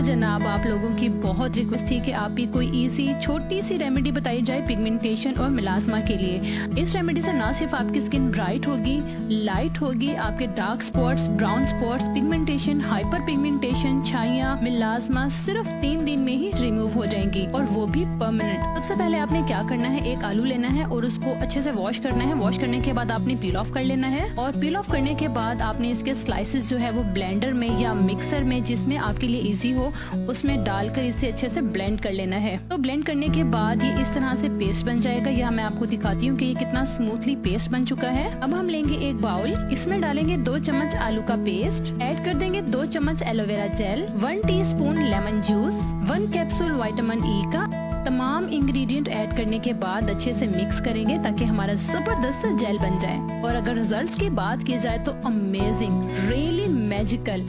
जनाब, आप लोगों की बहुत रिक्वेस्ट थी कि आप भी कोई इजी छोटी सी रेमेडी बताई जाए पिगमेंटेशन और मिलाजमा के लिए। इस रेमेडी से ना सिर्फ आपकी स्किन ब्राइट होगी, लाइट होगी, आपके dark spots, brown spots, pigmentation, hyper pigmentation, छाइयाँ, मिलाजमा सिर्फ 3 दिन में ही रिमूव हो जाएंगी और वो भी परमानेंट। सबसे पहले आपने क्या करना है, एक आलू लेना है और उसको अच्छे से वॉश करना है। वॉश करने के बाद आपने पील ऑफ कर लेना है और पील ऑफ करने के बाद आपने इसके स्लाइसेस जो है वो ब्लेंडर में या मिक्सर में, जिसमें आपके लिए इजी हो, उसमें डालकर इसे अच्छे से ब्लेंड कर लेना है। तो ब्लेंड करने के बाद ये इस तरह से पेस्ट बन जाएगा। यहाँ मैं आपको दिखाती हूँ कि ये कितना स्मूथली पेस्ट बन चुका है। अब हम लेंगे एक बाउल, इसमें डालेंगे 2 चम्मच आलू का पेस्ट, ऐड कर देंगे 2 चम्मच aloe vera gel, 1 teaspoon lemon juice, 1 capsule vitamin E का। तमाम इंग्रेडिएंट ऐड करने के बाद अच्छे से मिक्स करेंगे ताकि हमारा जबरदस्त जेल बन जाए। और अगर रिजल्ट्स की बात की जाए तो अमेजिंग, रियली मैजिकल।